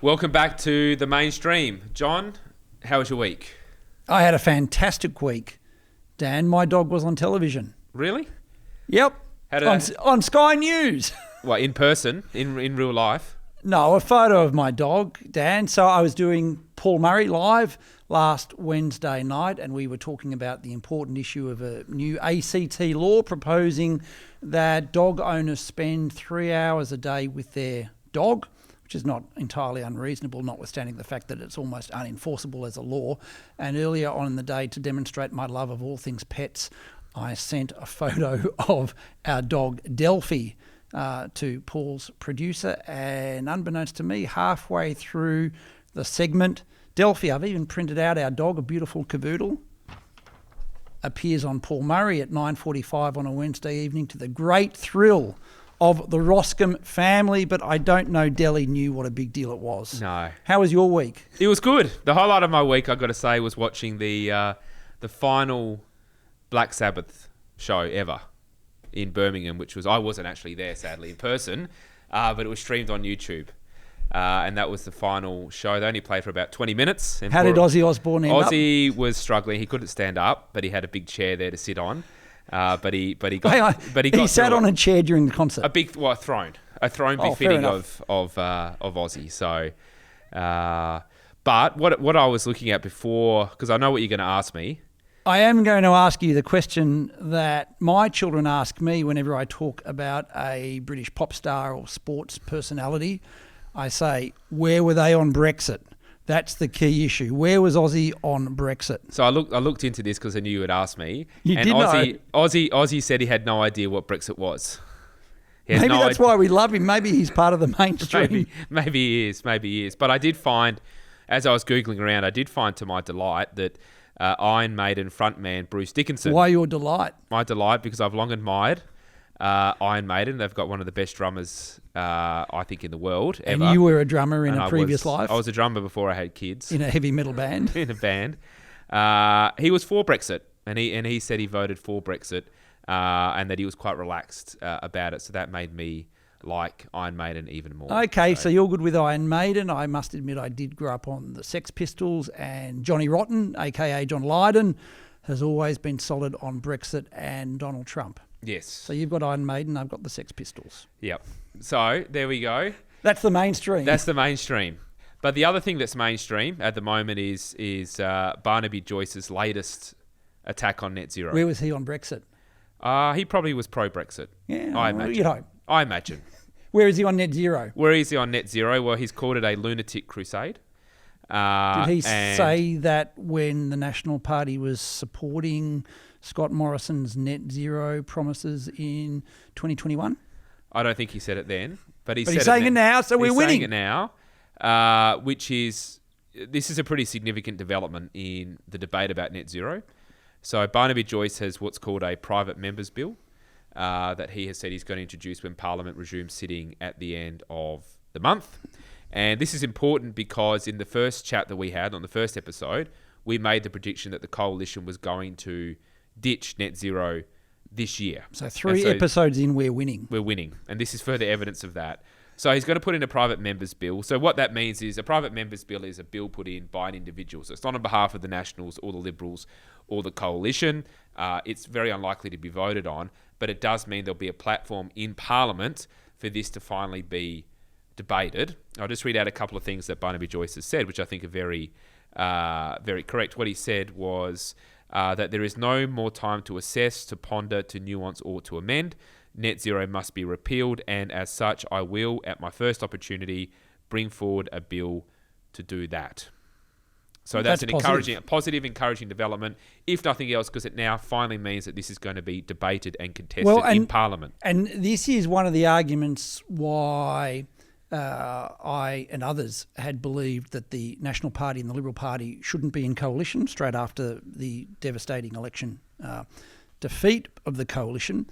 Welcome back to the Mainstream. John, how was your week? I had a fantastic week, Dan. My dog was on television. Really? Yep. On Sky News. What, in person, in real life? No, a photo of my dog, Dan. So I was doing Paul Murray live last Wednesday night, and we were talking about the important issue of a new ACT law proposing that dog owners spend 3 hours a day with their dog, which is not entirely unreasonable, notwithstanding the fact that it's almost unenforceable as a law. And earlier on in the day, to demonstrate my love of all things pets, I sent a photo of our dog Delphi to Paul's producer, and unbeknownst to me, halfway through the segment, Delphi, I've even printed out our dog, a beautiful cavoodle, appears on Paul Murray at 9:45 on a Wednesday evening to the great thrill of the Roskam family, but I don't know Delhi knew what a big deal it was. No. How was your week? It was good. The highlight of my week, I've got to say, was watching the final Black Sabbath show ever in Birmingham, which was, I wasn't actually there, sadly, in person, but it was streamed on YouTube. And that was the final show. They only played for about 20 minutes. And how did Ozzy Osbourne end up? Ozzy was struggling. He couldn't stand up, but he had a big chair there to sit on. But he sat on a chair during the concert. A throne befitting of Ozzy. So, but what I was looking at before, because I know what you're going to ask me. I am going to ask you the question that my children ask me whenever I talk about a British pop star or sports personality. I say, where were they on Brexit? That's the key issue. Where was Ozzy on Brexit? So I looked into this because I knew you would ask me. You did know. Ozzy said he had no idea what Brexit was. Maybe that's why we love him. Maybe he's part of the mainstream. Maybe he is. But I did find, as I was Googling around, I did find to my delight that Iron Maiden frontman Bruce Dickinson. Why your delight? My delight, because I've long admired Iron Maiden. They've got one of the best drummers, I think, in the world ever. And you were a drummer in a previous life? I was a drummer before I had kids. In a heavy metal band? In a band. He was for Brexit, and he said he voted for Brexit, and that he was quite relaxed about it. So that made me like Iron Maiden even more. Okay, so you're good with Iron Maiden. I must admit I did grow up on the Sex Pistols, and Johnny Rotten, a.k.a. John Lydon, has always been solid on Brexit and Donald Trump. Yes. So you've got Iron Maiden, I've got the Sex Pistols. Yep. So there we go. That's the mainstream. That's the mainstream. But the other thing that's mainstream at the moment is Barnaby Joyce's latest attack on net zero. Where was he on Brexit? He probably was pro-Brexit. Yeah, I imagine. You'd hope. I imagine. Where is he on net zero? Where is he on net zero? Well, he's called it a lunatic crusade. Did he say that when the National Party was supporting Scott Morrison's net zero promises in 2021? I don't think he said it then, but he's saying it now, so we're winning. He's saying it now, this is a pretty significant development in the debate about net zero. So Barnaby Joyce has what's called a private members bill that he has said he's going to introduce when Parliament resumes sitting at the end of the month. And this is important because in the first chat that we had on the first episode, we made the prediction that the coalition was going to ditch net zero this year. So three episodes in, we're winning. We're winning. And this is further evidence of that. So he's going to put in a private members bill. So what that means is a private members bill is a bill put in by an individual. So it's not on behalf of the Nationals or the Liberals or the coalition. It's very unlikely to be voted on, but it does mean there'll be a platform in Parliament for this to finally be debated. I'll just read out a couple of things that Barnaby Joyce has said, which I think are very, very correct. What he said was that there is no more time to assess, to ponder, to nuance, or to amend. Net zero must be repealed, and as such, I will, at my first opportunity, bring forward a bill to do that. So that's an positive, encouraging development, if nothing else, because it now finally means that this is going to be debated and contested in Parliament. And this is one of the arguments why I and others had believed that the National Party and the Liberal Party shouldn't be in coalition straight after the devastating election defeat of the coalition.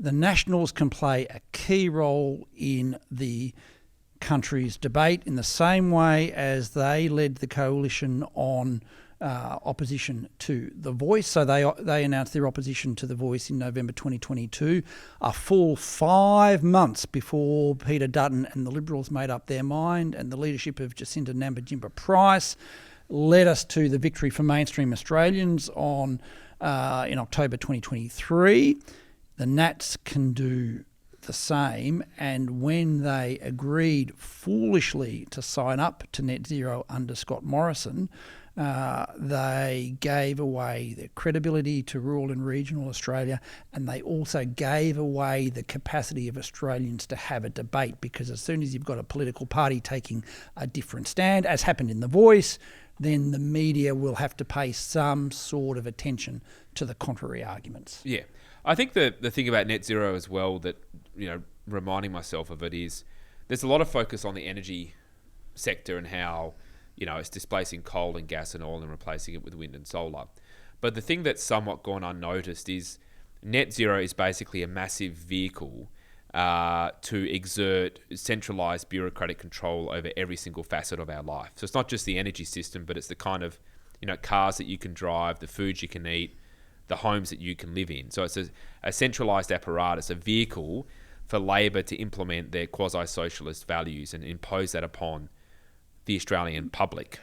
The Nationals can play a key role in the country's debate in the same way as they led the coalition on opposition to The Voice. So they announced their opposition to The Voice in November 2022, a full 5 months before Peter Dutton and the Liberals made up their mind, and the leadership of Jacinta Nampijinpa-Price led us to the victory for mainstream Australians in October 2023. The Nats can do the same, and when they agreed foolishly to sign up to net zero under Scott Morrison, they gave away their credibility to rural and regional Australia, and they also gave away the capacity of Australians to have a debate, because as soon as you've got a political party taking a different stand, as happened in The Voice, then the media will have to pay some sort of attention to the contrary arguments. Yeah. I think the thing about net zero as well that, reminding myself of it is there's a lot of focus on the energy sector and how, it's displacing coal and gas and oil and replacing it with wind and solar. But the thing that's somewhat gone unnoticed is net zero is basically a massive vehicle to exert centralised bureaucratic control over every single facet of our life. So it's not just the energy system, but it's the kind of, cars that you can drive, the foods you can eat, the homes that you can live in. So it's a centralised apparatus, a vehicle for Labor to implement their quasi-socialist values and impose that upon the Australian public.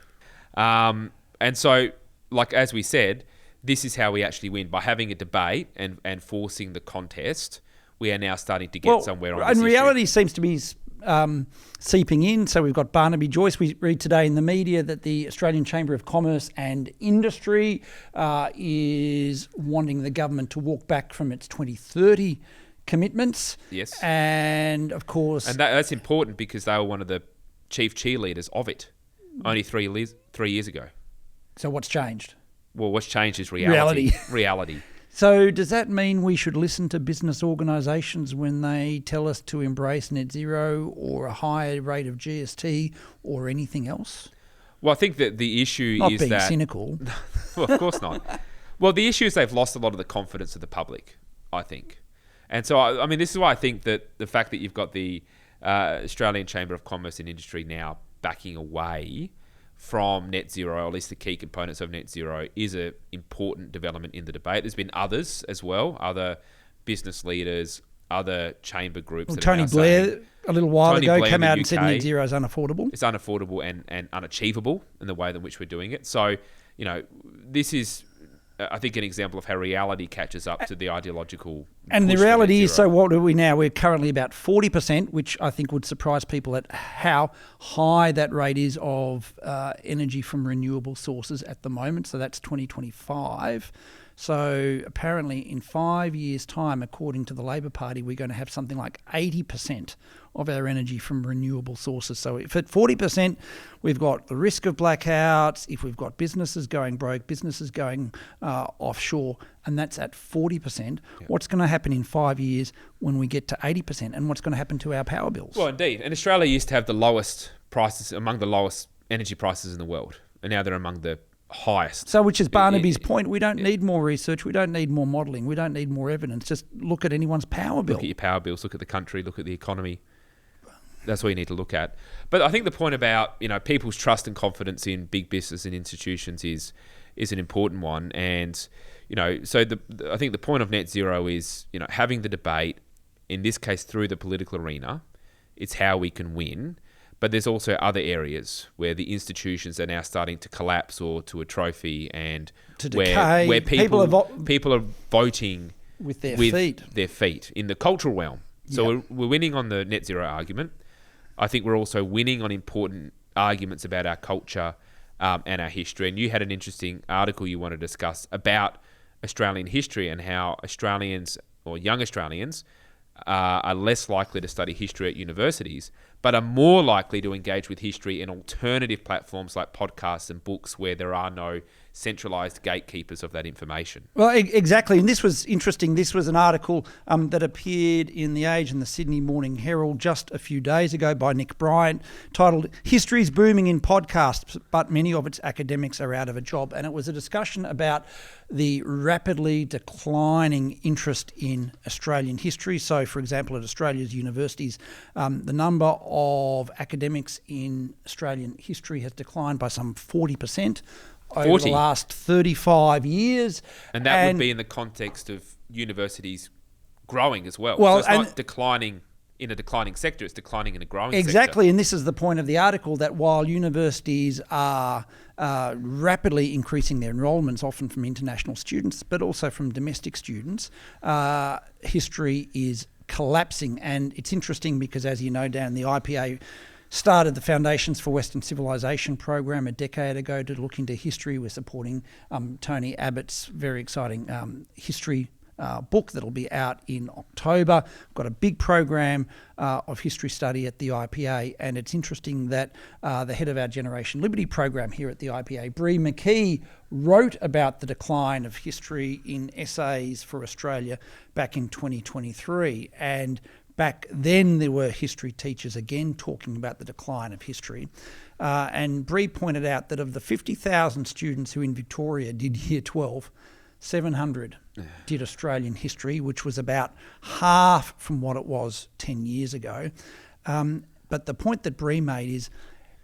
And so, as we said, this is how we actually win. By having a debate and forcing the contest, we are now starting to get somewhere on this issue. And reality issue. Seems to be seeping in. So we've got Barnaby Joyce. We read today in the media that the Australian Chamber of Commerce and Industry is wanting the government to walk back from its 2030 commitments. Yes. And of course... And that's important because they were one of the chief cheerleaders of it only 3 years ago. So what's changed? Well, what's changed is reality. Reality. So does that mean we should listen to business organisations when they tell us to embrace net zero or a higher rate of GST or anything else? Well, I think that the issue not is being that... cynical. Well, of course not. Well, the issue is they've lost a lot of the confidence of the public, I think. And so, I mean, this is why I think that the fact that you've got the Australian Chamber of Commerce and Industry now backing away from net zero, or at least the key components of net zero, is an important development in the debate. There's been others as well, other business leaders, other chamber groups. Well, Tony Blair, a little while ago, came out and said net zero is unaffordable. It's unaffordable and unachievable in the way in which we're doing it. So, this is, I think, an example of how reality catches up to the ideological. And the reality is, so what are we now? We're currently about 40%, which I think would surprise people at how high that rate is of energy from renewable sources at the moment. So that's 2025. So apparently in 5 years' time, according to the Labor Party, we're going to have something like 80% of our energy from renewable sources. So if at 40%, we've got the risk of blackouts, if we've got businesses going broke, businesses going offshore, and that's at 40%, what's going to happen in 5 years when we get to 80%, and what's going to happen to our power bills? Well, indeed. And Australia used to have the lowest prices, among the lowest energy prices in the world, and now they're among the highest. So which is Barnaby's point, we don't need more research, we don't need more modelling, we don't need more evidence, just look at anyone's power bill. Look at your power bills, look at the country, look at the economy. That's what you need to look at. But I think the point about, people's trust and confidence in big business and institutions is an important one. And, so I think the point of net zero is, having the debate, in this case through the political arena, it's how we can win. But there's also other areas where the institutions are now starting to collapse or to atrophy, and to decay. Where people are voting with their feet in the cultural realm. So we're winning on the net zero argument. I think we're also winning on important arguments about our culture and our history. And you had an interesting article you want to discuss about Australian history and how Australians, or young Australians, are less likely to study history at universities, but are more likely to engage with history in alternative platforms like podcasts and books where there are no centralised gatekeepers of that information. Well, exactly. And this was interesting. This was an article that appeared in The Age and the Sydney Morning Herald just a few days ago by Nick Bryant, titled "History's Booming in Podcasts, but Many of Its Academics Are Out of a Job." And it was a discussion about the rapidly declining interest in Australian history. So, for example, at Australia's universities, the number of academics in Australian history has declined by some 40%. over 40. the last 35 years. And that would be in the context of universities growing as well. Well, so it's not declining in a declining sector, it's declining in a growing sector. Exactly, and this is the point of the article, that while universities are rapidly increasing their enrolments, often from international students, but also from domestic students, history is collapsing. And it's interesting because, as you know, Dan, the IPA started the Foundations for Western Civilization program a decade ago to look into history. We're supporting Tony Abbott's very exciting history book that'll be out in October. We've got a big program of history study at the IPA, and it's interesting that the head of our Generation Liberty program here at the IPA, Bree McKee, wrote about the decline of history in Essays for Australia back in 2023. And back then there were history teachers again talking about the decline of history. And Bree pointed out that of the 50,000 students who in Victoria did Year 12, 700 did Australian history, which was about half from what it was 10 years ago. But the point that Bree made is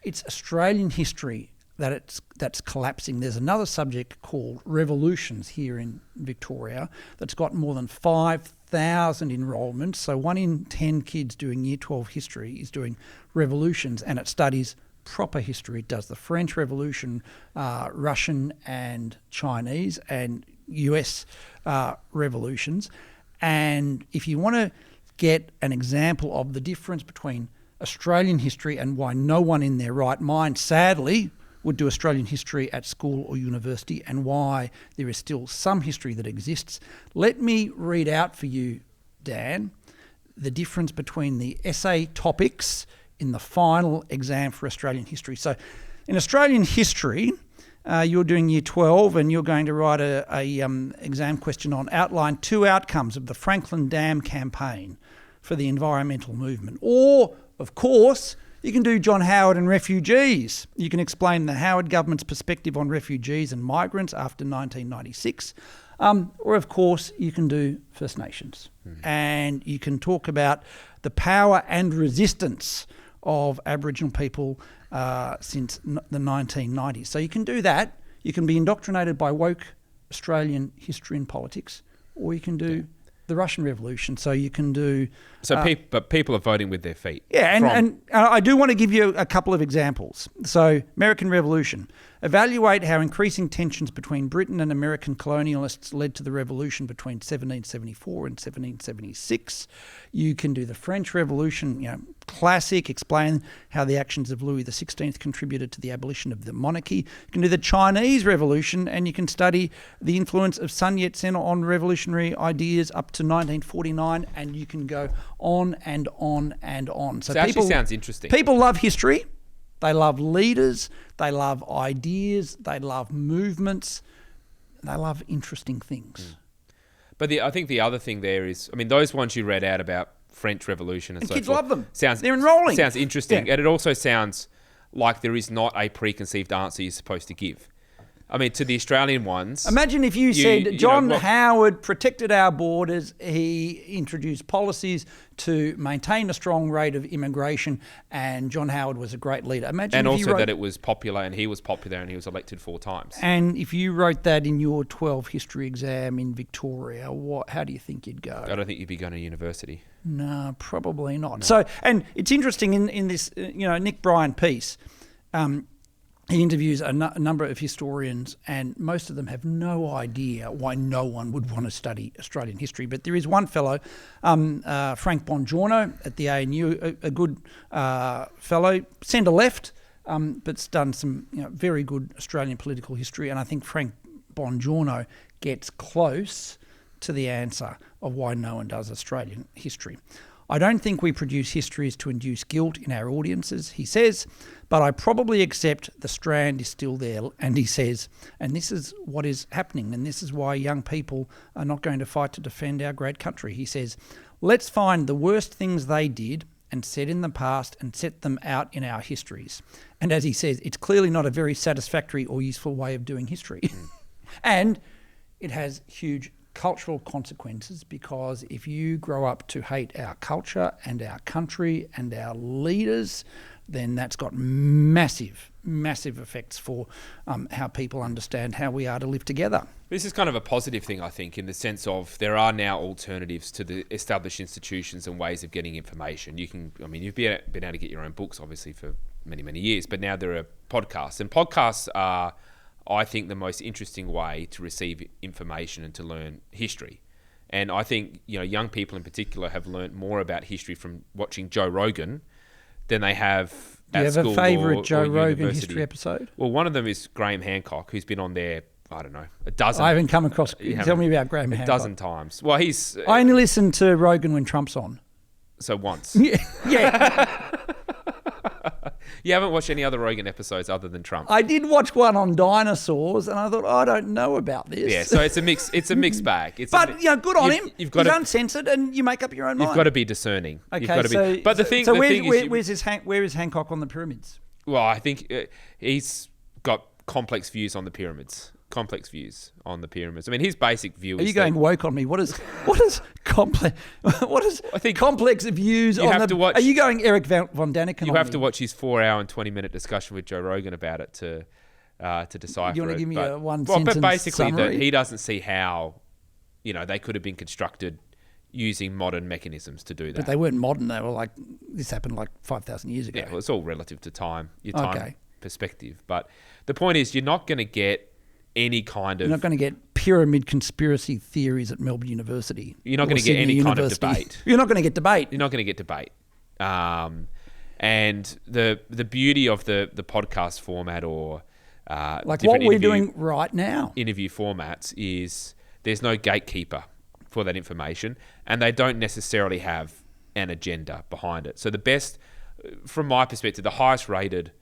it's Australian history that's collapsing. There's another subject called revolutions here in Victoria that's got more than 5,000 enrolments. So 1 in 10 kids doing Year 12 history is doing revolutions, and it studies proper history. It does the French Revolution, Russian and Chinese and US revolutions. And if you want to get an example of the difference between Australian history and why no one in their right mind, sadly, would do Australian history at school or university, and why there is still some history that exists, let me read out for you, Dan, the difference between the essay topics in the final exam for Australian history. So in Australian history, you're doing Year 12 and you're going to write a exam question on outline 2 outcomes of the Franklin Dam campaign for the environmental movement. Or, of course, you can do John Howard and refugees. You can explain the Howard government's perspective on refugees and migrants after 1996. Or, of course, you can do First Nations. And you can talk about the power and resistance of Aboriginal people since the 1990s. So you can do that. You can be indoctrinated by woke Australian history and politics, or you can do the Russian Revolution. So you can do... but people are voting with their feet. Yeah, and I do want to give you a couple of examples. So American Revolution. Evaluate how increasing tensions between Britain and American colonialists led to the revolution between 1774 and 1776. You can do the French Revolution, classic, explain how the actions of Louis XVI contributed to the abolition of the monarchy. You can do the Chinese Revolution, and you can study the influence of Sun Yat-sen on revolutionary ideas up to 1949, and you can go on and on and on. So it actually sounds interesting. People love history. They love leaders. They love ideas. They love movements. They love interesting things. But I think the other thing there is, those ones you read out about French Revolution and so kids forth, love them. They're enrolling. Sounds interesting. Yeah. And it also sounds like there is not a preconceived answer you're supposed to give. To the Australian ones... Imagine if you said, John Howard protected our borders, he introduced policies to maintain a strong rate of immigration, and John Howard was a great leader. And also that it was popular, and he was popular, and he was elected 4 times. And if you wrote that in your 12 history exam in Victoria, how do you think you'd go? I don't think you'd be going to university. No, probably not. No. So, and it's interesting in this, Nick Bryan piece, he interviews a number of historians, and most of them have no idea why no one would want to study Australian history. But there is one fellow, Frank Bongiorno at the ANU, a good fellow, centre-left, but's done some very good Australian political history. And I think Frank Bongiorno gets close to the answer of why no one does Australian history. I don't think we produce histories to induce guilt in our audiences, he says, but I probably accept the strand is still there. And he says, and this is what is happening, and this is why young people are not going to fight to defend our great country. He says, let's find the worst things they did and said in the past and set them out in our histories. And as he says, it's clearly not a very satisfactory or useful way of doing history. And it has huge cultural consequences, because if you grow up to hate our culture and our country and our leaders, then that's got massive effects for how people understand how we are to live together. This is kind of a positive thing, I think, in the sense of there are now alternatives to the established institutions and ways of getting information. You've been able to get your own books, obviously, for many, many years, but now there are podcasts. And podcasts are, I think, the most interesting way to receive information and to learn history. And I think, young people in particular have learnt more about history from watching Joe Rogan than they have at school. Do you have a favourite Joe Rogan university. history episode? Well, one of them is Graham Hancock, who's been on there, I don't know, a dozen. I haven't come across. Tell me about Graham Hancock. A dozen times. Well, he's... I only listen to Rogan when Trump's on. So once. Yeah. You haven't watched any other Rogan episodes other than Trump? I did watch one on dinosaurs, and I thought, I don't know about this. Yeah, so it's a mixed bag. But good on him. He's uncensored, and you make up your own mind. You've got to be discerning. Okay, But the thing is, where is Hancock on the pyramids? Well, I think he's got complex views on the pyramids. I mean, his basic view is... Are you going woke on me? What is complex? I think complex views on the... Are you going Eric von Daniken? You have to watch his 4-hour and 20-minute discussion with Joe Rogan about it to decipher it. You want to give me a one-sentence But basically, summary? he doesn't see how, they could have been constructed using modern mechanisms to do that. But they weren't modern. They were this happened 5,000 years ago. Yeah, well, it's all relative to time, perspective. But the point is, you're not going to get any kind of... You're not going to get pyramid conspiracy theories at Melbourne University. You're not going to get any kind of debate. You're not going to get debate. You're not going to get debate. And the beauty of the podcast format or what we're doing right now, interview formats, is there's no gatekeeper for that information, and they don't necessarily have an agenda behind it. So the best, from my perspective, the highest rated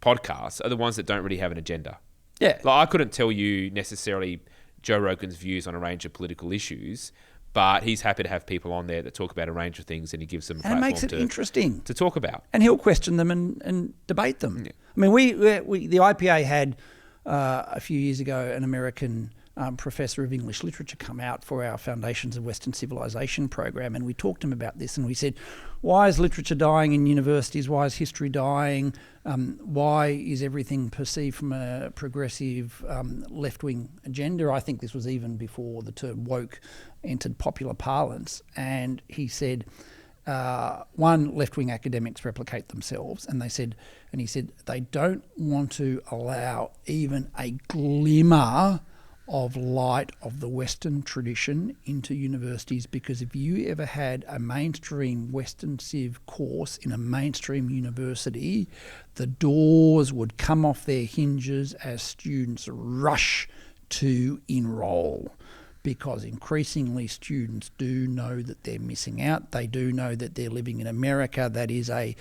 podcasts are the ones that don't really have an agenda. Yeah. I couldn't tell you necessarily Joe Rogan's views on a range of political issues, but he's happy to have people on there that talk about a range of things, and he gives them a platform it makes it interesting to talk about. And he'll question them and debate them. Yeah. I mean, we the IPA had a few years ago an American professor of English literature come out for our Foundations of Western Civilization program, and we talked to him about this, and we said, why is literature dying in universities? Why is history dying? Why is everything perceived from a progressive left-wing agenda? I think this was even before the term woke entered popular parlance. And he said, one, left-wing academics replicate themselves, and he said they don't want to allow even a glimmer of light of the Western tradition into universities, because if you ever had a mainstream Western Civ course in a mainstream university, the doors would come off their hinges as students rush to enrol, because increasingly students do know that they're missing out. They do know that they're living in America, that is a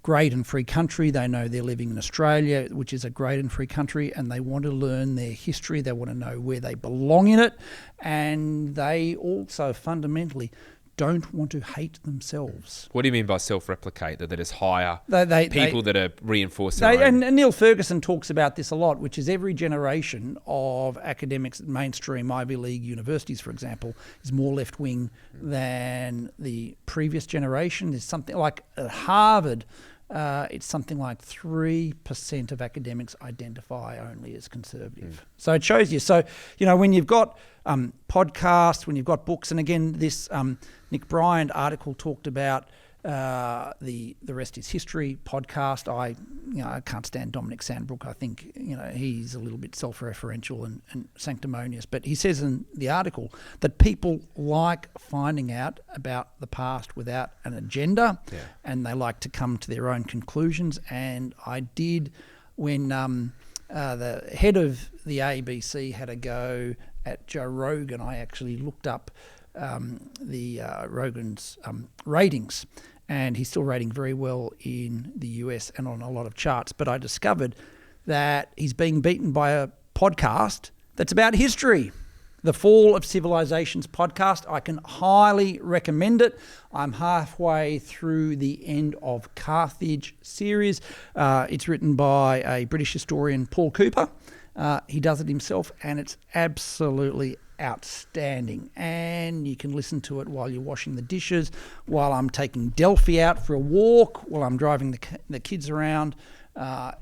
great and free country. They know they're living in Australia, which is a great and free country, and they want to learn their history. They want to know where they belong in it, and they also fundamentally don't want to hate themselves. What do you mean by self-replicate? That is hire people that are reinforcing and Neil Ferguson talks about this a lot, which is every generation of academics at mainstream Ivy League universities, for example, is more left-wing than the previous generation. There's something like at Harvard, it's something like 3% of academics identify only as conservative. So it shows you. So, when you've got podcasts, when you've got books, and again, this Nick Bryant article talked about the Rest is History podcast. I can't stand Dominic Sandbrook. I think he's a little bit self-referential and sanctimonious. But he says in the article that people like finding out about the past without an agenda, and they like to come to their own conclusions. And I did when the head of the ABC had a go at Joe Rogan. I actually looked up Rogan's ratings, and he's still rating very well in the US and on a lot of charts. But I discovered that he's being beaten by a podcast that's about history. The Fall of Civilizations podcast. I can highly recommend it. I'm halfway through the End of Carthage series. It's written by a British historian, Paul Cooper. He does it himself, and it's absolutely outstanding. And you can listen to it while you're washing the dishes, while I'm taking Delphi out for a walk, while I'm driving the kids around.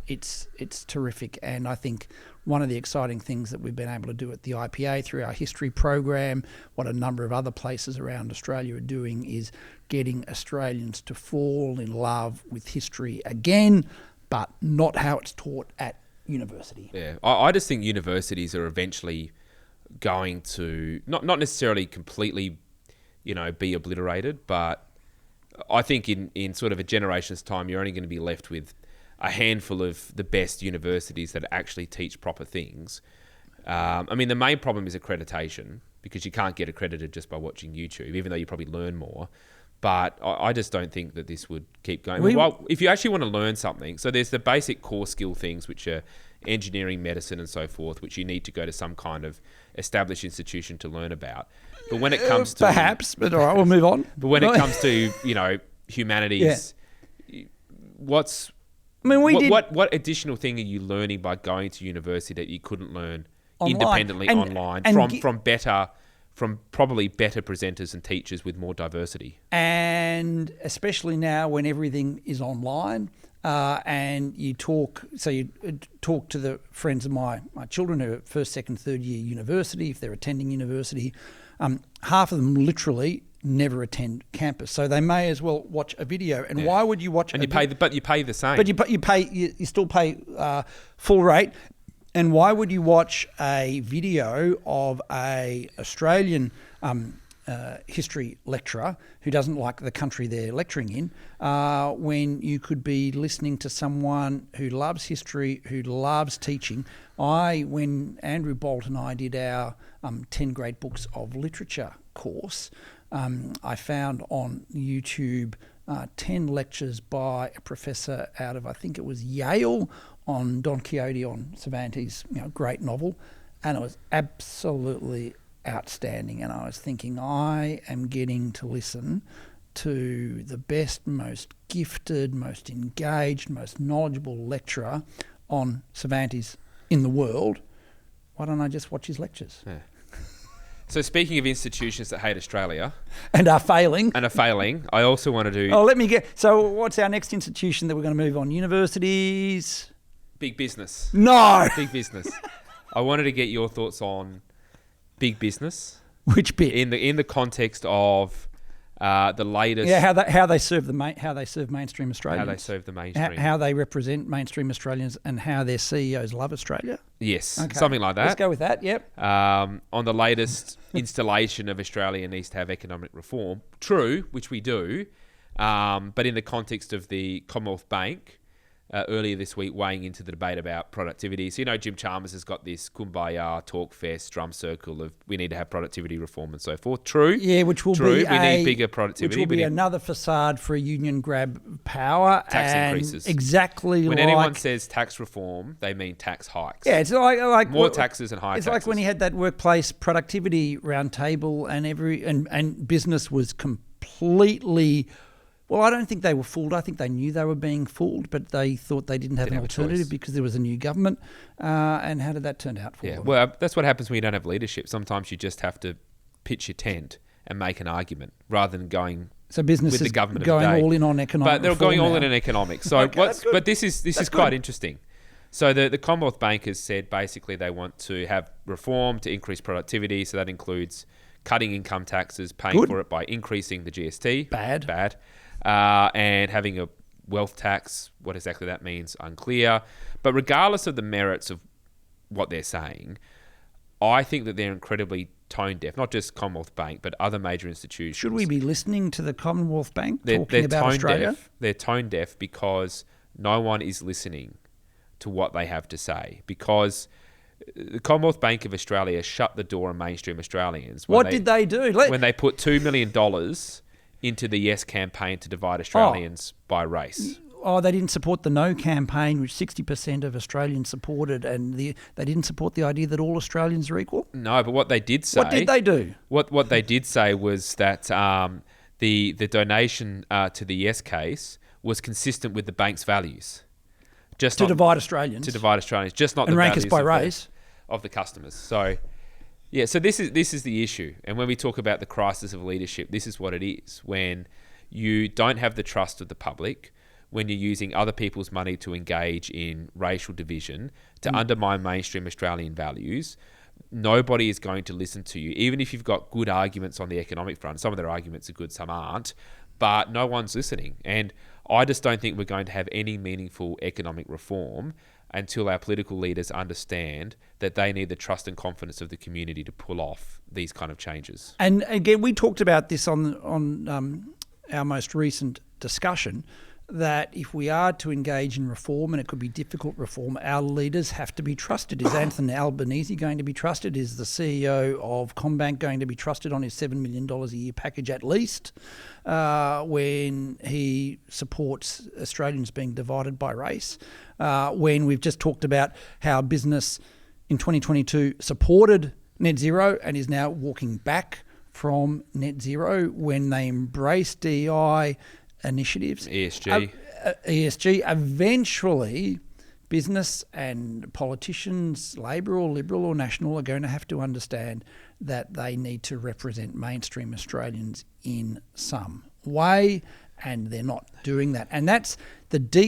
It's terrific, and I think one of the exciting things that we've been able to do at the IPA through our history program, what a number of other places around Australia are doing, is getting Australians to fall in love with history again, but not how it's taught at university. Yeah, I just think universities are eventually going to not necessarily completely, be obliterated, but I think in sort of a generation's time, you're only going to be left with a handful of the best universities that actually teach proper things. The main problem is accreditation, because you can't get accredited just by watching YouTube, even though you probably learn more. But I just don't think that this would keep going. Well, if you actually want to learn something, so there's the basic core skill things, which are engineering, medicine, and so forth, which you need to go to some kind of established institution to learn about. But when it comes to... Perhaps, but all right, we'll move on. But when it comes to, humanities, what additional thing are you learning by going to university that you couldn't learn independently online from probably better presenters and teachers with more diversity? And especially now when everything is online, and you talk to the friends of my children who are first, second, third year university, if they're attending university, half of them literally never attend campus, so they may as well watch a video. And why would you watch? You pay the same. But you still pay full rate. And why would you watch a video of a Australian history lecturer who doesn't like the country they're lecturing in, when you could be listening to someone who loves history, who loves teaching? When Andrew Bolt and I did our 10 Great Books of Literature course, I found on YouTube 10 lectures by a professor out of, I think it was Yale, on Don Quixote, on Cervantes' great novel, and it was absolutely outstanding. And I was thinking, I am getting to listen to the best, most gifted, most engaged, most knowledgeable lecturer on Cervantes in the world. Why don't I just watch his lectures? Yeah. So speaking of institutions that hate Australia... And are failing, I also want to do... So what's our next institution that we're going to move on? Universities? Big business. No! Big business. I wanted to get your thoughts on big business. Which bit? In the context of the latest... Yeah, how they serve mainstream Australians. How they serve the mainstream. How they represent mainstream Australians, and how their CEOs love Australia. Yes, okay. Something like that. Let's go with that, yep. On the latest installation of Australia needs to have economic reform. True, which we do, but in the context of the Commonwealth Bank, earlier this week weighing into the debate about productivity. So, Jim Chalmers has got this kumbaya, talk fest, drum circle of we need to have productivity reform and so forth. True. Yeah, which will be we need bigger productivity. Which will be another facade for a union grab power. Tax increases. Exactly. When anyone says tax reform, they mean tax hikes. Yeah, it's like more taxes and higher taxes. It's like when he had that workplace productivity roundtable, and business was completely... Well, I don't think they were fooled. I think they knew they were being fooled, but they thought they didn't have an alternative because there was a new government. And how did that turn out for them? Well, that's what happens when you don't have leadership. Sometimes you just have to pitch your tent and make an argument rather than going business with the government going of the day. All in on economics. But they're going all in on economics. So but this is quite interesting. So the Commonwealth Bank has said basically they want to have reform to increase productivity. So that includes cutting income taxes, paying for it by increasing the GST. Bad. And having a wealth tax. What exactly that means, unclear. But regardless of the merits of what they're saying, I think that they're incredibly tone deaf, not just Commonwealth Bank, but other major institutions. Should we be listening to the Commonwealth Bank talking about Australia? They're tone deaf because no one is listening to what they have to say, because the Commonwealth Bank of Australia shut the door on mainstream Australians. What did they do? When they put $2 million into the Yes campaign to divide Australians by race. They didn't support the No campaign, which 60% of Australians supported, and they didn't support the idea that all Australians are equal? No, but what they did say... What did they do? What they did say was that the donation to the Yes case was consistent with the bank's values. Just to divide Australians. Just not and the rank us values by of race. of the customers. So, yeah, so this is the issue. And when we talk about the crisis of leadership, this is what it is. When you don't have the trust of the public, when you're using other people's money to engage in racial division, to undermine mainstream Australian values, nobody is going to listen to you. Even if you've got good arguments on the economic front, some of their arguments are good, some aren't, but no one's listening. And I just don't think we're going to have any meaningful economic reform until our political leaders understand that they need the trust and confidence of the community to pull off these kind of changes. And again, we talked about this on our most recent discussion, that if we are to engage in reform, and it could be difficult reform, our leaders have to be trusted. Is Anthony Albanese going to be trusted? Is the CEO of CommBank going to be trusted on his $7 million a year package at least, when he supports Australians being divided by race? When we've just talked about how business in 2022 supported net zero and is now walking back from net zero, when they embrace DEI initiatives, ESG. ESG, eventually business and politicians, Labor or Liberal or National, are going to have to understand that they need to represent mainstream Australians in some way, and they're not doing that. And that's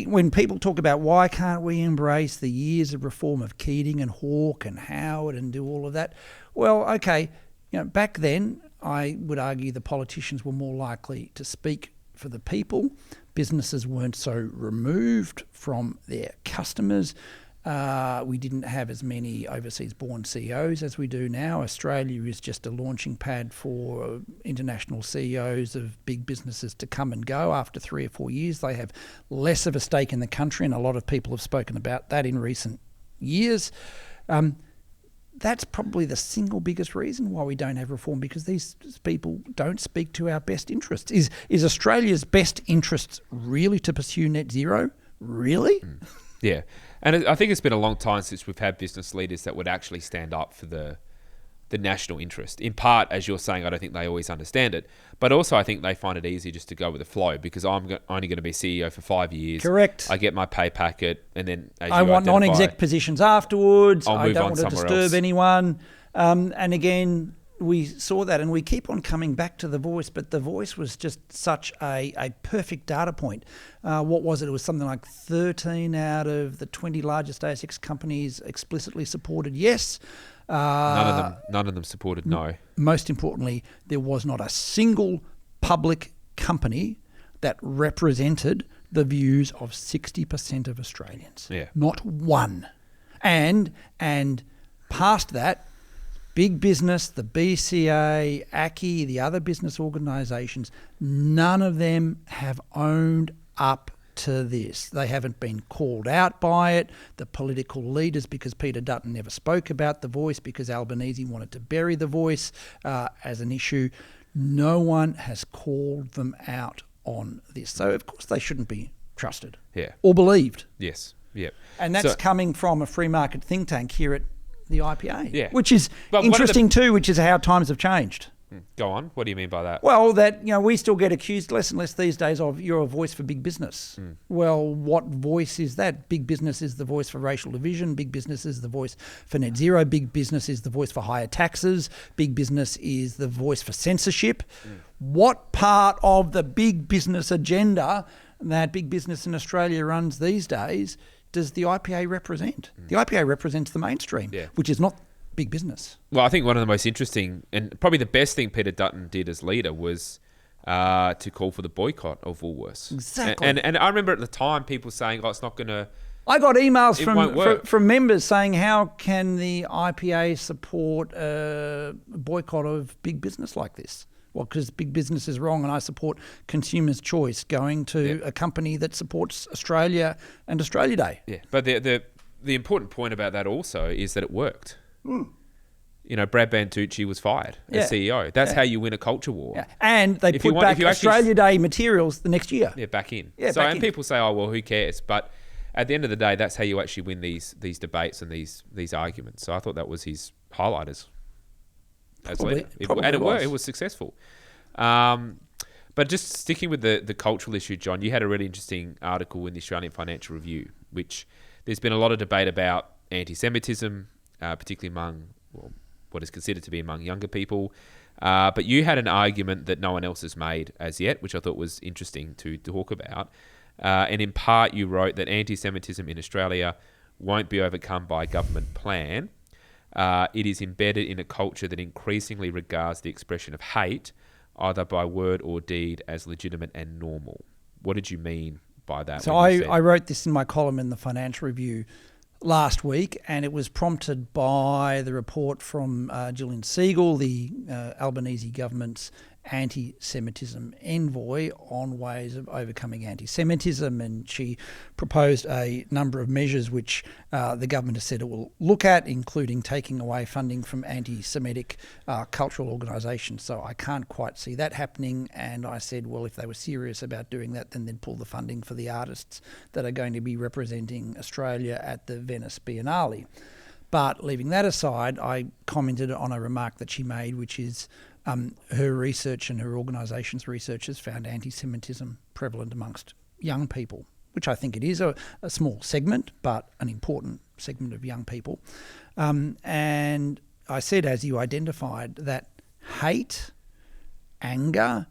when people talk about why can't we embrace the years of reform of Keating and Hawke and Howard and do all of that? Well, okay, back then I would argue the politicians were more likely to speak for the people. Businesses weren't so removed from their customers. We didn't have as many overseas-born CEOs as we do now. Australia is just a launching pad for international CEOs of big businesses to come and go. After 3 or 4 years, they have less of a stake in the country, and a lot of people have spoken about that in recent years. That's probably the single biggest reason why we don't have reform, because these people don't speak to our best interests. Is Australia's best interests really to pursue net zero? Really? Yeah. And I think it's been a long time since we've had business leaders that would actually stand up for the national interest. In part, as you're saying, I don't think they always understand it. But also I think they find it easy just to go with the flow, because I'm only going to be CEO for 5 years. Correct. I get my pay packet, and then I want non-exec positions afterwards. I don't want to disturb anyone. And again, we saw that, and we keep on coming back to The Voice, but The Voice was just such a perfect data point. What was it? It was something like 13 out of the 20 largest ASX companies explicitly supported yes. None of them supported no. Most importantly, there was not a single public company that represented the views of 60% of Australians. Yeah. Not one. And past that, big business, the BCA, ACCI, the other business organisations, none of them have owned up to this. They haven't been called out by it. The political leaders, because Peter Dutton never spoke about The Voice, because Albanese wanted to bury The Voice as an issue, no one has called them out on this. So, of course, they shouldn't be trusted. Yeah. Or believed. Yes. Yeah. And that's coming from a free market think tank here at the IPA. Yeah. Which is interesting too, which is how times have changed. Go on. What do you mean by that? Well, that we still get accused less and less these days of you're a voice for big business. Well, what voice is that? Big business is the voice for racial division. Big business is the voice for net zero. Big business is the voice for higher taxes. Big business is the voice for censorship. What part of the big business agenda that big business in Australia runs these days does the IPA represent? The IPA represents the mainstream, which is not big business. Well, I think one of the most interesting and probably the best thing Peter Dutton did as leader was to call for the boycott of Woolworths. Exactly. And I remember at the time people saying, it's not going to... I got emails from members saying, how can the IPA support a boycott of big business like this? Well, because big business is wrong, and I support consumers' choice going to a company that supports Australia and Australia Day. Yeah, but the important point about that also is that it worked. Brad Bantucci was fired as CEO. That's how you win a culture war. Yeah. And they put back Australia Day materials the next year. Yeah, back in. Yeah, so, and people say, who cares? But at the end of the day, that's how you actually win these debates and these arguments. So I thought that was his highlight as leader. And it worked. It was successful. But just sticking with the cultural issue, John, you had a really interesting article in the Australian Financial Review which there's been a lot of debate about anti-Semitism, particularly among what is considered to be among younger people. But you had an argument that no one else has made as yet, which I thought was interesting to talk about. And in part, you wrote that anti-Semitism in Australia won't be overcome by a government plan. It is embedded in a culture that increasingly regards the expression of hate, either by word or deed, as legitimate and normal. What did you mean by that? So I wrote this in my column in the Financial Review last week, and it was prompted by the report from Gillian Siegel, the Albanese government's anti-Semitism envoy, on ways of overcoming anti-Semitism, and she proposed a number of measures which the government has said it will look at, including taking away funding from anti-Semitic cultural organisations. So I can't quite see that happening, and I said, well, if they were serious about doing that, then they'd pull the funding for the artists that are going to be representing Australia at the Venice Biennale. But leaving that aside, I commented on a remark that she made, which is her research and her organisation's research has found anti-Semitism prevalent amongst young people, which I think it is a small segment, but an important segment of young people. And I said, as you identified, that hate, anger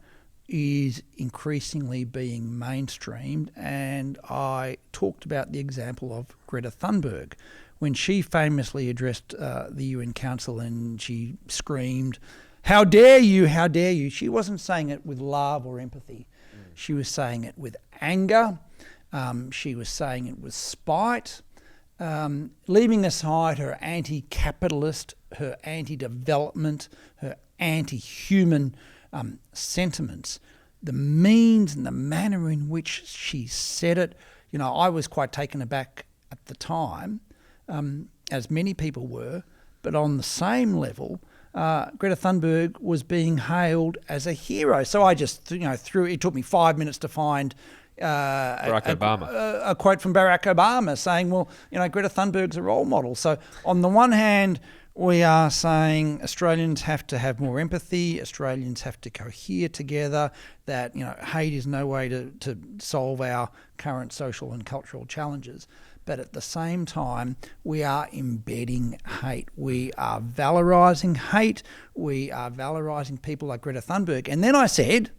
is increasingly being mainstreamed. And I talked about the example of Greta Thunberg, when she famously addressed the UN Council and she screamed, "How dare you, how dare you." She wasn't saying it with love or empathy. She was saying it with anger. She was saying it with spite. Leaving aside her anti-capitalist, her anti-development, her anti-human sentiments, the means and the manner in which she said it, I was quite taken aback at the time, as many people were, but on the same level, Greta Thunberg was being hailed as a hero. So I just, it took me 5 minutes to find a quote from Barack Obama saying, well, Greta Thunberg's a role model. So on the one hand, we are saying Australians have to have more empathy, Australians have to cohere together, that, hate is no way to solve our current social and cultural challenges. But at the same time, we are embedding hate. We are valorising hate. We are valorising people like Greta Thunberg. And then I said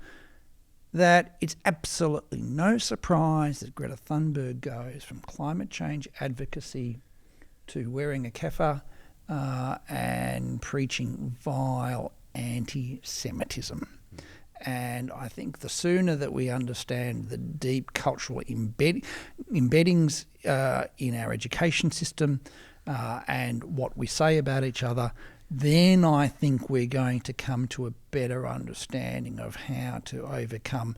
that it's absolutely no surprise that Greta Thunberg goes from climate change advocacy to wearing a keffah and preaching vile anti-Semitism. And I think the sooner that we understand the deep cultural embeddings in our education system and what we say about each other, then I think we're going to come to a better understanding of how to overcome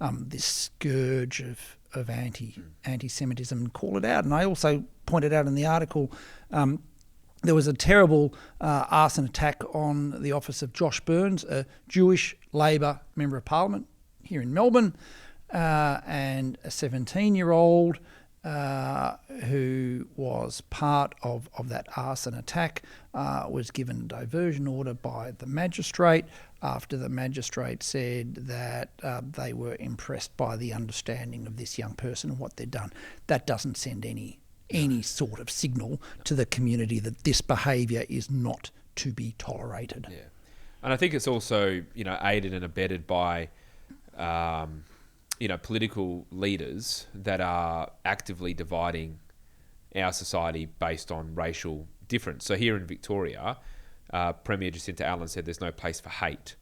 this scourge of anti-Semitism and call it out. And I also pointed out in the article there was a terrible arson attack on the office of Josh Burns, a Jewish Labor Member of Parliament here in Melbourne, and a 17-year-old who was part of that arson attack was given a diversion order by the magistrate after the magistrate said that they were impressed by the understanding of this young person and what they'd done. That doesn't send any sort of signal to the community that this behaviour is not to be tolerated. Yeah. And I think it's also, aided and abetted by, political leaders that are actively dividing our society based on racial difference. So here in Victoria, Premier Jacinta Allen said there's no place for hate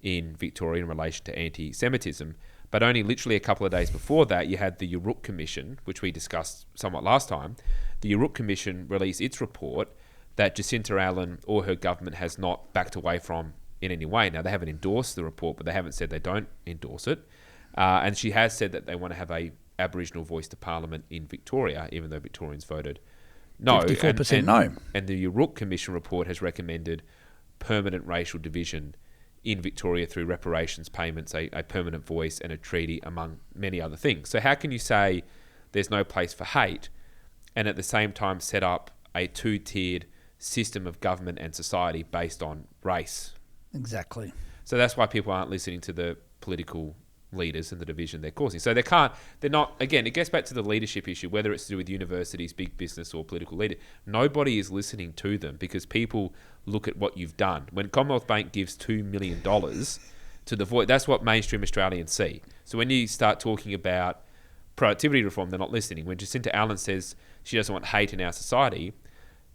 in Victoria in relation to anti-Semitism. But only literally a couple of days before that, you had the Uruk Commission, which we discussed somewhat last time. The Uruk Commission released its report that Jacinta Allen or her government has not backed away from in any way. Now, they haven't endorsed the report, but they haven't said they don't endorse it. And she has said that they want to have a Aboriginal voice to Parliament in Victoria, even though Victorians voted no. 54% no. And the Uruk Commission report has recommended permanent racial division in Victoria through reparations payments, a permanent voice and a treaty, among many other things. So how can you say there's no place for hate and at the same time set up a two-tiered system of government and society based on race? Exactly. So that's why people aren't listening to the political leaders and the division they're causing. So they're not, again, it gets back to the leadership issue, whether it's to do with universities, big business or political leaders. Nobody is listening to them because people look at what you've done. When Commonwealth Bank gives $2 million to the void, that's what mainstream Australians see. So when you start talking about productivity reform, they're not listening. When Jacinta Allen says she doesn't want hate in our society,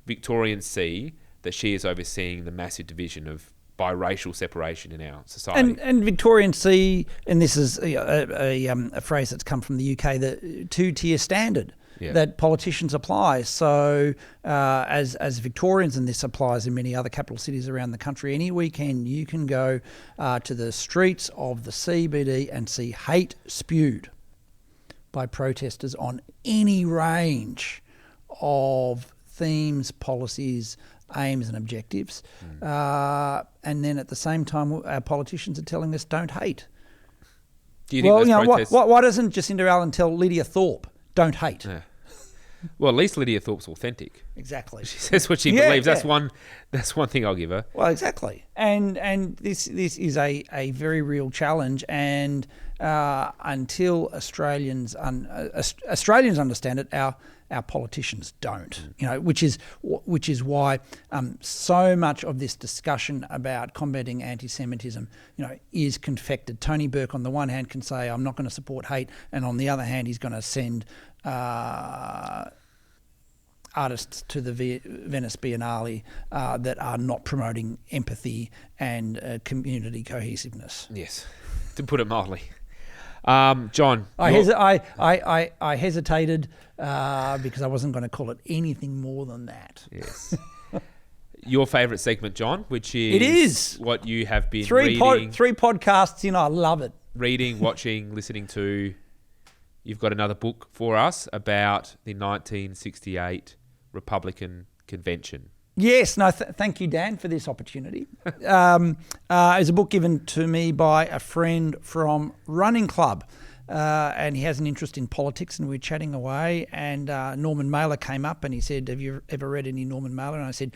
Victorians see that she is overseeing the massive division of biracial separation in our society. And Victorians see, and this is a phrase that's come from the UK, the two-tier standard that politicians apply. So as Victorians, and this applies in many other capital cities around the country, any weekend you can go to the streets of the CBD and see hate spewed by protesters on any range of themes, policies, aims and objectives. And then at the same time, our politicians are telling us don't hate. Do you think protests... why doesn't Jacinta Allen tell Lydia Thorpe don't hate? Yeah. Well, at least Lydia Thorpe's authentic. Exactly. She says what she believes. That's one thing I'll give her. Well, exactly. And this is a very real challenge. And until Australians understand it, our politicians don't. Which is why so much of this discussion about combating anti-Semitism, is confected. Tony Burke, on the one hand, can say I'm not going to support hate, and on the other hand, he's going to send artists to the Venice Biennale that are not promoting empathy and community cohesiveness. Yes, to put it mildly. John, I hesitated because I wasn't going to call it anything more than that. Yes. Your favourite segment, John, which is it is what you have been reading. Three podcasts in, I love it. Reading, watching, listening to. You've got another book for us about the 1968 Republican Convention. Yes, no, thank you, Dan, for this opportunity. It's a book given to me by a friend from Running Club, and he has an interest in politics, and we were chatting away, and Norman Mailer came up and he said, have you ever read any Norman Mailer? And I said,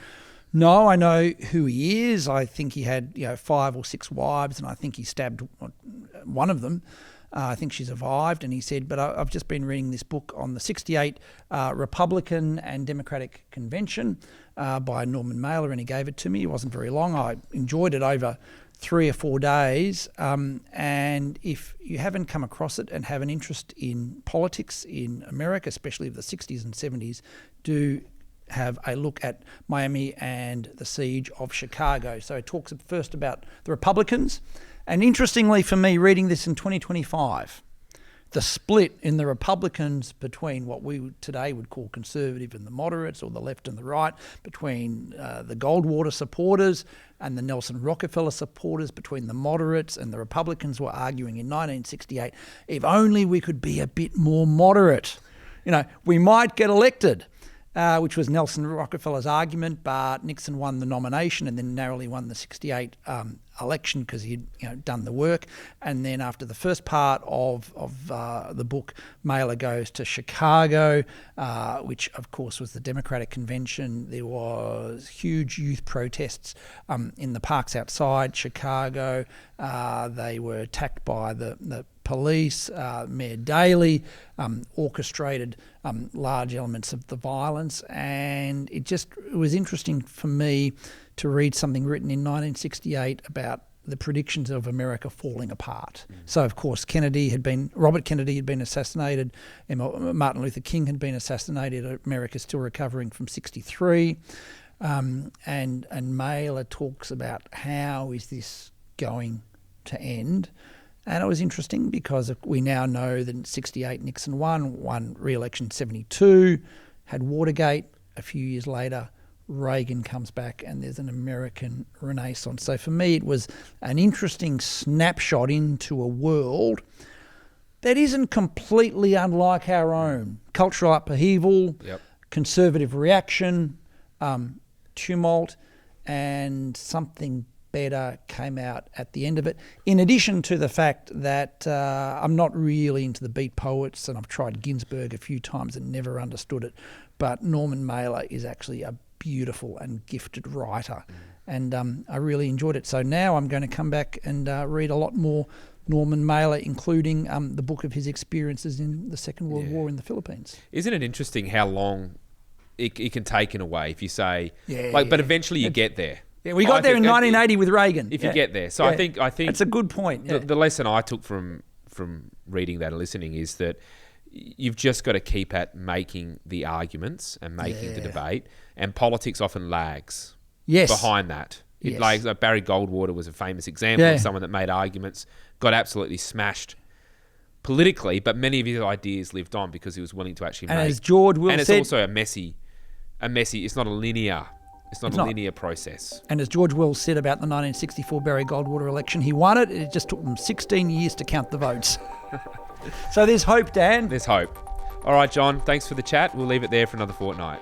no, I know who he is. I think he had 5 or 6 wives, and I think he stabbed one of them. I think she survived. And he said, but I've just been reading this book on the 68 Republican and Democratic Convention by Norman Mailer, and he gave it to me. It wasn't very long. I enjoyed it over 3 or 4 days. And if you haven't come across it and have an interest in politics in America, especially of the 60s and 70s, do have a look at Miami and the siege of Chicago. So it talks first about the Republicans. And interestingly for me, reading this in 2025, the split in the Republicans between what we today would call conservative and the moderates, or the left and the right, between the Goldwater supporters and the Nelson Rockefeller supporters, between the moderates and the Republicans, were arguing in 1968, if only we could be a bit more moderate, we might get elected. Which was Nelson Rockefeller's argument, but Nixon won the nomination and then narrowly won the 68 election because he'd done the work. And then after the first part of the book, Mailer goes to Chicago, which of course was the Democratic Convention. There was huge youth protests in the parks outside Chicago. They were attacked by the police. Mayor Daley orchestrated large elements of the violence, and it was interesting for me to read something written in 1968 about the predictions of America falling apart. So, of course, Robert Kennedy had been assassinated, Martin Luther King had been assassinated, America's still recovering from 63, and Mailer talks about how is this going to end. And it was interesting because we now know that in 68 Nixon won re-election 72, had Watergate. A few years later, Reagan comes back and there's an American Renaissance. So for me, it was an interesting snapshot into a world that isn't completely unlike our own. Cultural upheaval, conservative reaction, tumult, and something better came out at the end of it. In addition to the fact that I'm not really into the beat poets, and I've tried Ginsberg a few times and never understood it, but Norman Mailer is actually a beautiful and gifted writer, and I really enjoyed it. So now I'm going to come back and read a lot more Norman Mailer, including the book of his experiences in the Second World War in the Philippines. Isn't it interesting how long it can take in a way if you say, but eventually you get there. Yeah, we got there in 1980 with Reagan. If you get there. So I think it's a good point. The lesson I took from reading that and listening is that you've just got to keep at making the arguments and making the debate, and politics often lags behind that. Like Barry Goldwater was a famous example of someone that made arguments, got absolutely smashed politically, but many of his ideas lived on because he was willing to actually and as George Will and said, it's also a messy, it's not a linear process. And as George Will said about the 1964 Barry Goldwater election, he won it. It just took them 16 years to count the votes. So there's hope, Dan. There's hope. All right, John, thanks for the chat. We'll leave it there for another fortnight.